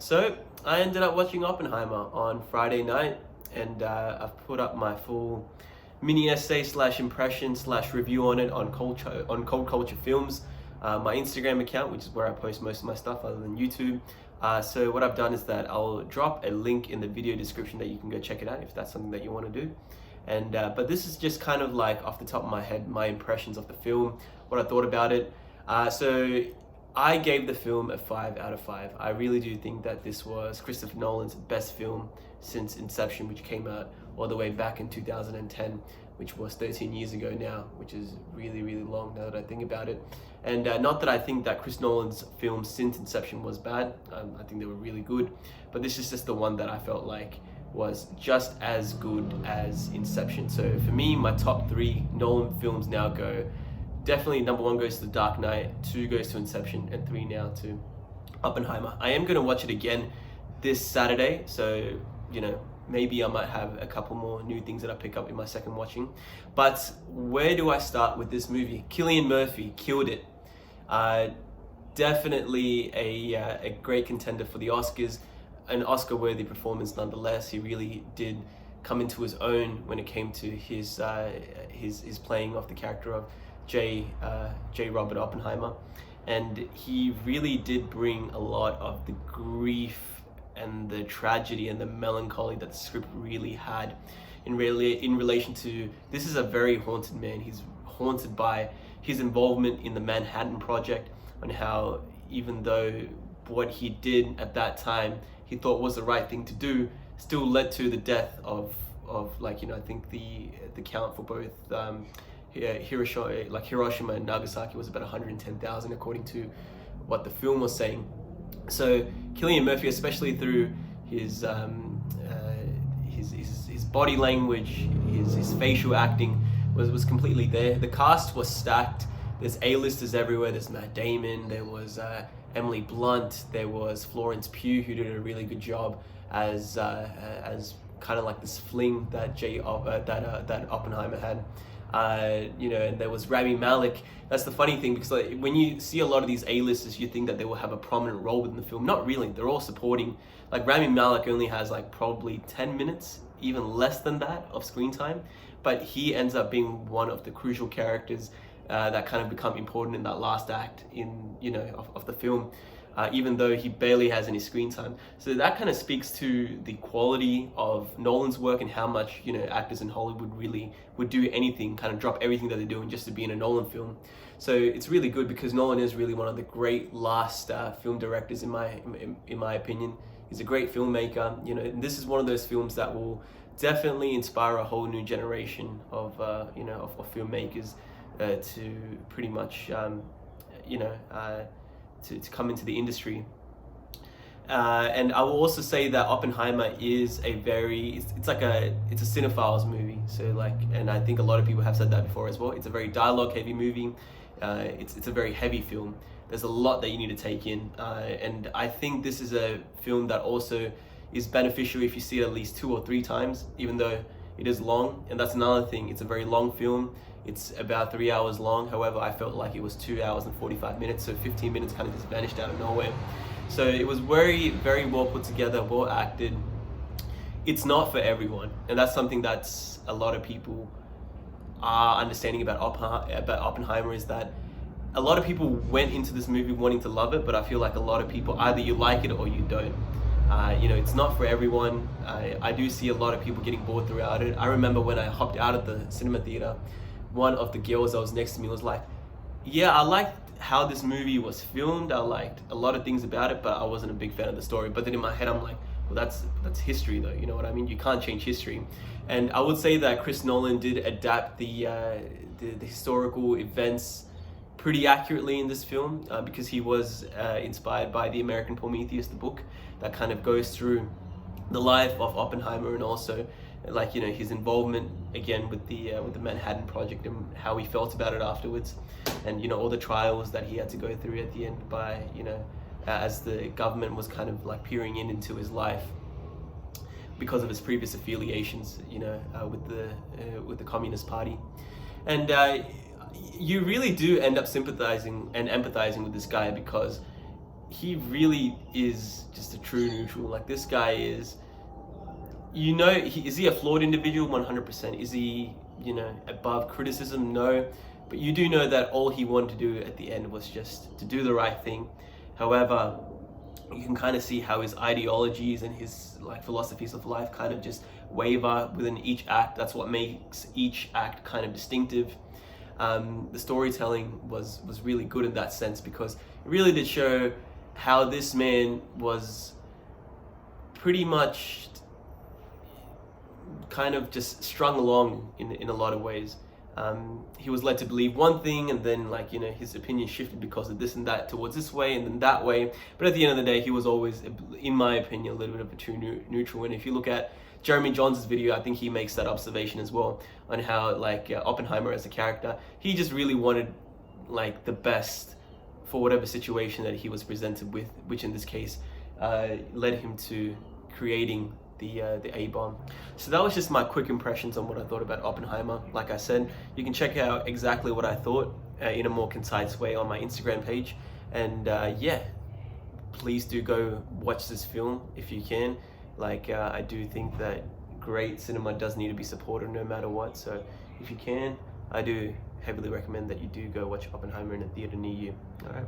So I ended up watching Oppenheimer on Friday night, and I've put up my full mini essay slash impression slash review on it on Coldculture Films, my Instagram account, which is where I post most of my stuff other than YouTube. So what I've done is that I'll drop a link in the video description that you can go check it out if that's something that you want to do. And but this is just kind of like off the top of my head, my impressions of the film, what I thought about it. So I gave the film a 5 out of 5. I really do think that this was Christopher Nolan's best film since Inception, which came out all the way back in 2010, which was 13 years ago now, which is really, really long now that I think about it. And not that I think that Chris Nolan's films since Inception was bad. I think they were really good, but this is just the one that I felt like was just as good as Inception. So for me, my top 3 Nolan films now go, definitely number 1 goes to The Dark Knight, 2 goes to Inception, and 3 now to Oppenheimer. I am going to watch it again this Saturday, so maybe I might have a couple more new things that I pick up in my second watching. But where do I start with this movie? Cillian Murphy killed it. Definitely a great contender for the Oscars, an Oscar-worthy performance nonetheless. He really did come into his own when it came to his playing of the character of J. Robert Oppenheimer, and he really did bring a lot of the grief and the tragedy and the melancholy that the script really had in relation to, this is a very haunted man. He's haunted by his involvement in the Manhattan Project, and how even though what he did at that time he thought was the right thing to do still led to the death of I think the count for both Hiroshima and Nagasaki was about 110,000 according to what the film was saying. So Cillian Murphy, especially through his body language, his facial acting, was completely there. The cast was stacked. There's A-listers everywhere. There's Matt Damon. There was Emily Blunt. There was Florence Pugh, who did a really good job as kind of like this fling that that Oppenheimer had. And there was Rami Malek. That's the funny thing, because when you see a lot of these A-listers, you think that they will have a prominent role within the film. Not really. They're all supporting. Like Rami Malek only has probably 10 minutes, even less than that, of screen time, but he ends up being one of the crucial characters that kind of become important in that last act of the film. Even though he barely has any screen time. So that kind of speaks to the quality of Nolan's work and how much actors in Hollywood really would do anything, kind of drop everything that they're doing just to be in a Nolan film. So it's really good, because Nolan is really one of the great last film directors in my opinion. He's a great filmmaker. And this is one of those films that will definitely inspire a whole new generation of filmmakers to pretty much to come into the industry. And I will also say that Oppenheimer is it's a cinephiles movie. So and I think a lot of people have said that before as well. It's a very dialogue heavy movie. It's a very heavy film. There's a lot that you need to take in. And I think this is a film that also is beneficial if you see it at least 2 or 3 times, even though it is long. And that's another thing. It's a very long film. It's about 3 hours long. However, I felt like it was 2 hours and 45 minutes, so 15 minutes kind of just vanished out of nowhere. So it was very, very well put together, well acted. It's not for everyone, and that's something that's a lot of people are understanding about Oppenheimer, is that a lot of people went into this movie wanting to love it, but I feel like a lot of people, either you like it or you don't. It's not for everyone. I do see a lot of people getting bored throughout it. I remember when I hopped out of the cinema theater, one of the girls that was next to me was like, yeah, I liked how this movie was filmed. I liked a lot of things about it, but I wasn't a big fan of the story. But then in my head, I'm like, well, that's history though. You know what I mean? You can't change history. And I would say that Chris Nolan did adapt the historical events pretty accurately in this film, because he was inspired by the American Prometheus, the book that kind of goes through the life of Oppenheimer, and also his involvement again with the Manhattan Project and how he felt about it afterwards, and all the trials that he had to go through at the end by as the government was kind of peering into his life because of his previous affiliations with the Communist Party. And you really do end up sympathizing and empathizing with this guy, because he really is just a true neutral. Like, this guy is, you know, is he a flawed individual? 100%. Is he, you know, above criticism? No. But you do know that all he wanted to do at the end was just to do the right thing. However, you can kind of see how his ideologies and his like philosophies of life kind of just waver within each act. That's what makes each act kind of distinctive. The storytelling was really good in that sense, because it really did show how this man was pretty much kind of just strung along in a lot of ways. He was led to believe one thing, and then, like, you know, his opinion shifted because of this and that towards this way and then that way. But at the end of the day, he was always, in my opinion, a little bit of a true neutral. And if you look at Jeremy Johns' video, I think he makes that observation as well, on how, like, Oppenheimer as a character, he just really wanted, like, the best for whatever situation that he was presented with, which in this case led him to creating the A-bomb. So that was just my quick impressions on what I thought about Oppenheimer. Like I said, you can check out exactly what I thought in a more concise way on my Instagram page. And yeah, please do go watch this film if you can. Like, I do think that great cinema does need to be supported no matter what. So if you can, I do heavily recommend that you do go watch Oppenheimer in a theater near you. All right.